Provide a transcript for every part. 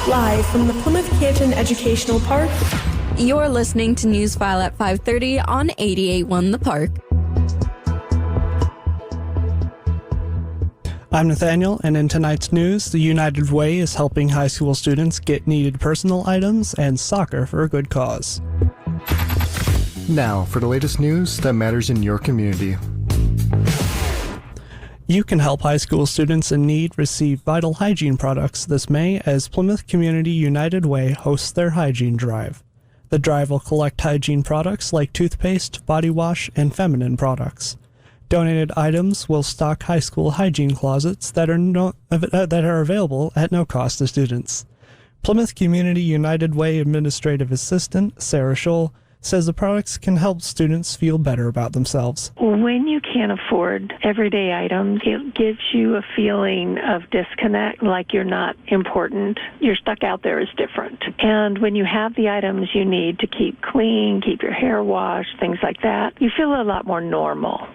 Live from the Plymouth Canton Educational Park, you're listening to Newsfile at 5:30 on 88.1 The Park. I'm Nathaniel, and in tonight's news, the United Way is helping high school students get needed personal items and soccer for a good cause. Now, for the latest news that matters in your community. You can help high school students in need receive vital hygiene products this May as Plymouth Community United Way hosts their hygiene drive. The drive will collect hygiene products like toothpaste, body wash, and feminine products. Donated items will stock high school hygiene closets that are available at no cost to students. Plymouth Community United Way Administrative Assistant Sarah Scholl says the products can help students feel better about themselves. When you can't afford everyday items, it gives you a feeling of disconnect, like you're not important. You're stuck out there as different. And when you have the items you need to keep clean, keep your hair washed, things like that, you feel a lot more normal.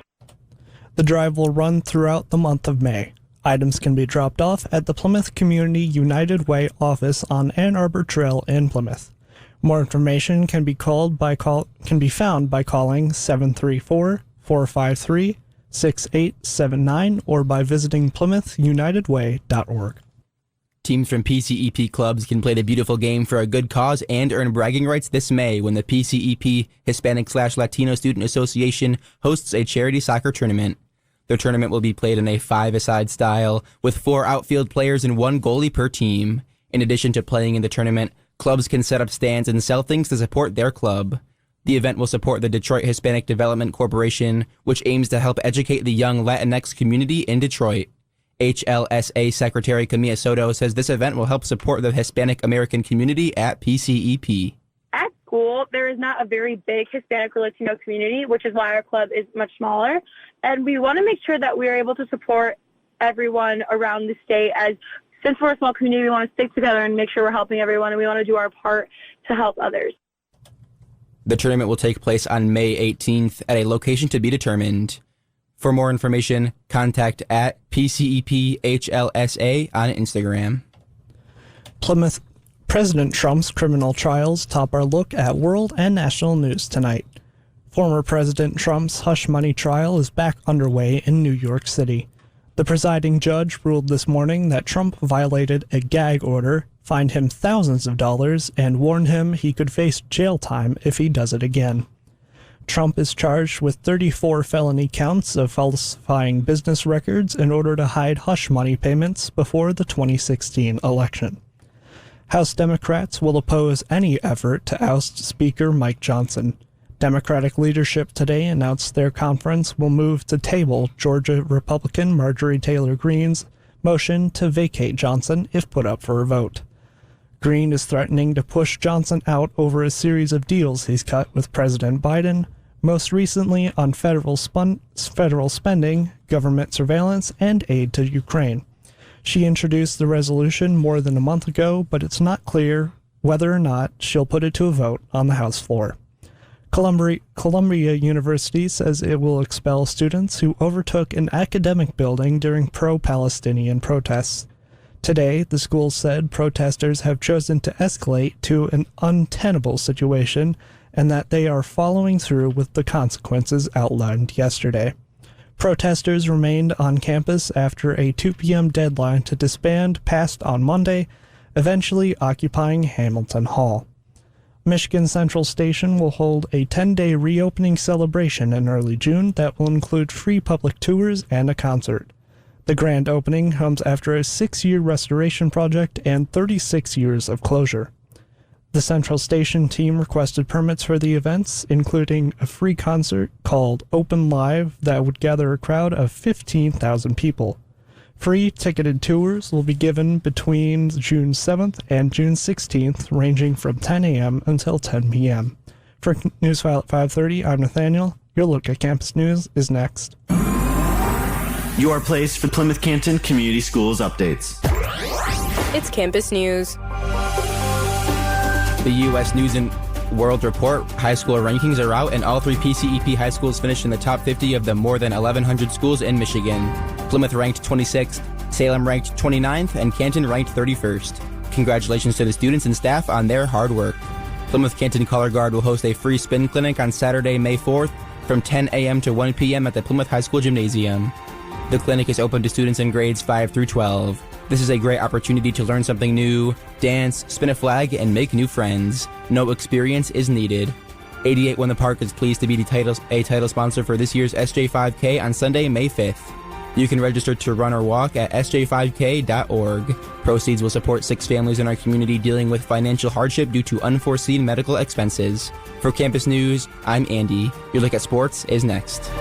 The drive will run throughout the month of May. Items can be dropped off at the Plymouth Community United Way office on Ann Arbor Trail in Plymouth. More information can be found by calling 734-453-6879 or by visiting PlymouthUnitedWay.org. Teams from PCEP clubs can play the beautiful game for a good cause and earn bragging rights this May when the PCEP Hispanic/Latino Student Association hosts a charity soccer tournament. The tournament will be played in a five-a-side style with 4 outfield players and 1 goalie per team. In addition to playing in the tournament, clubs can set up stands and sell things to support their club. The event will support the Detroit Hispanic Development Corporation, which aims to help educate the young Latinx community in Detroit. HLSA Secretary Camilla Soto says this event will help support the Hispanic American community at PCEP. At school, there is not a very big Hispanic or Latino community, which is why our club is much smaller. And we want to make sure that we are able to support everyone around the state. As since we're a small community, we want to stick together and make sure we're helping everyone, and we want to do our part to help others. The tournament will take place on May 18th at a location to be determined. For more information, contact at PCEPHLSA on Instagram. Plymouth President Trump's criminal trials top our look at world and national news tonight. Former President Trump's hush money trial is back underway in New York City. The presiding judge ruled this morning that Trump violated a gag order, fined him thousands of dollars, and warned him he could face jail time if he does it again. Trump is charged with 34 felony counts of falsifying business records in order to hide hush money payments before the 2016 election. House Democrats will oppose any effort to oust Speaker Mike Johnson. Democratic leadership today announced their conference will move to table Georgia Republican Marjorie Taylor Greene's motion to vacate Johnson if put up for a vote. Greene is threatening to push Johnson out over a series of deals he's cut with President Biden, most recently on federal spending, government surveillance, and aid to Ukraine. She introduced the resolution more than a month ago, but it's not clear whether or not she'll put it to a vote on the House floor. Columbia University says it will expel students who overtook an academic building during pro-Palestinian protests. Today, the school said protesters have chosen to escalate to an untenable situation and that they are following through with the consequences outlined yesterday. Protesters remained on campus after a 2 p.m. deadline to disband passed on Monday, eventually occupying Hamilton Hall. Michigan Central Station will hold a 10-day reopening celebration in early June that will include free public tours and a concert. The grand opening comes after a 6-year restoration project and 36 years of closure. The Central Station team requested permits for the events, including a free concert called Open Live that would gather a crowd of 15,000 people. Free ticketed tours will be given between June 7th and June 16th, ranging from 10 a.m. until 10 p.m. For Newsfile at 5:30, I'm Nathaniel. Your look at campus news is next. Your place for Plymouth Canton Community Schools updates. It's campus news. The U.S. News and World Report high school rankings are out, and all 3 PCEP high schools finished in the top 50 of the more than 1,100 schools in Michigan. Plymouth ranked 26th, Salem ranked 29th, and Canton ranked 31st. congratulations to the students and staff on their hard work. Plymouth Canton Color Guard will host a free spin clinic on Saturday, May 4th from 10 a.m. to 1 p.m. at the Plymouth High School Gymnasium. The clinic is open to students in grades 5 through 12. This is a great opportunity to learn something new, dance, spin a flag, and make new friends. No experience is needed. 88 Won the Park is pleased to be a title sponsor for this year's SJ5K on Sunday, May 5th. You can register to run or walk at sj5k.org. Proceeds will support 6 families in our community dealing with financial hardship due to unforeseen medical expenses. For Campus News, I'm Andy. Your look at sports is next.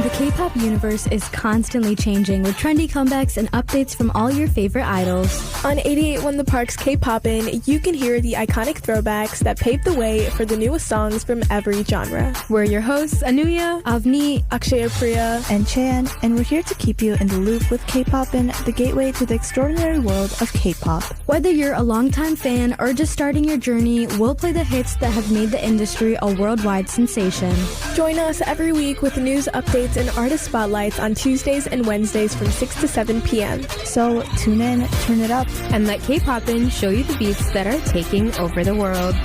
The K-pop universe is constantly changing with trendy comebacks and updates from all your favorite idols. On 88 Won the Park's K-Poppin', you can hear the iconic throwbacks that paved the way for the newest songs from every genre. We're your hosts, Anuya, Avni, Akshaya Priya, and Chan, and we're here to keep you in the loop with K-Poppin', the gateway to the extraordinary world of K-pop. Whether you're a longtime fan or just starting your journey, we'll play the hits that have made the industry a worldwide sensation. Join us every week with news updates and artist spotlights on Tuesdays and Wednesdays from 6 to 7 p.m. So tune in, turn it up, and let K-Poppin' show you the beats that are taking over the world.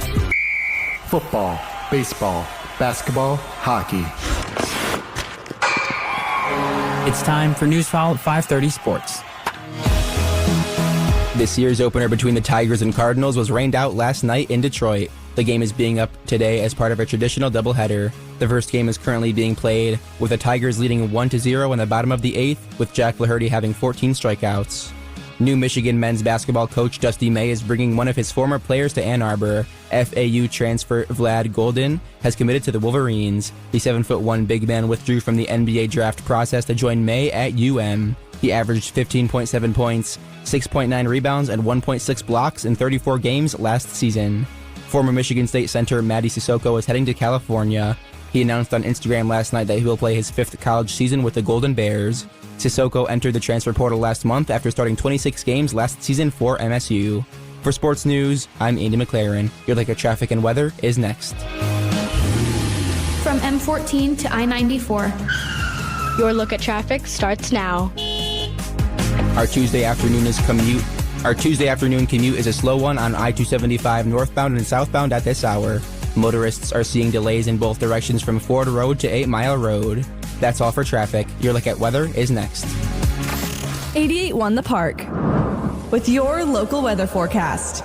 Football, baseball, basketball, hockey. It's time for Newsfile at 5:30 Sports. This year's opener between the Tigers and Cardinals was rained out last night in Detroit. The game is being up today as part of a traditional doubleheader. The first game is currently being played, with the Tigers leading 1-0 in the bottom of the 8th, with Jack Flaherty having 14 strikeouts. New Michigan men's basketball coach Dusty May is bringing one of his former players to Ann Arbor. FAU transfer Vlad Golden has committed to the Wolverines. The 7'1" big man withdrew from the NBA draft process to join May at UM. He averaged 15.7 points, 6.9 rebounds, and 1.6 blocks in 34 games last season. Former Michigan State center Mady Sissoko is heading to California. He announced on Instagram last night that he will play his 5th college season with the Golden Bears. Sissoko entered the transfer portal last month after starting 26 games last season for MSU. For sports news, I'm Andy McLaren. Your look at traffic and weather is next. From M14 to I-94. Your look at traffic starts now. Our Tuesday afternoon commute is a slow one on I-275 northbound and southbound at this hour. Motorists are seeing delays in both directions from Ford Road to 8 Mile Road. That's all for traffic. Your look at weather is next. 88 Won the Park with your local weather forecast.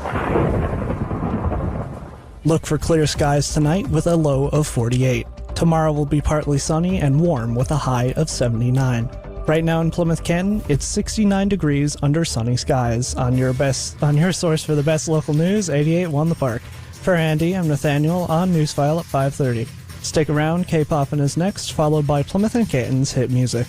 Look for clear skies tonight with a low of 48. Tomorrow will be partly sunny and warm with a high of 79. Right now in Plymouth Canton, it's 69 degrees under sunny skies. On your source for the best local news, 88 Won the Park. For Andy, I'm Nathaniel on Newsfile at 5:30. Stick around, K-Poppin' is next, followed by Plymouth and Canton's hit music.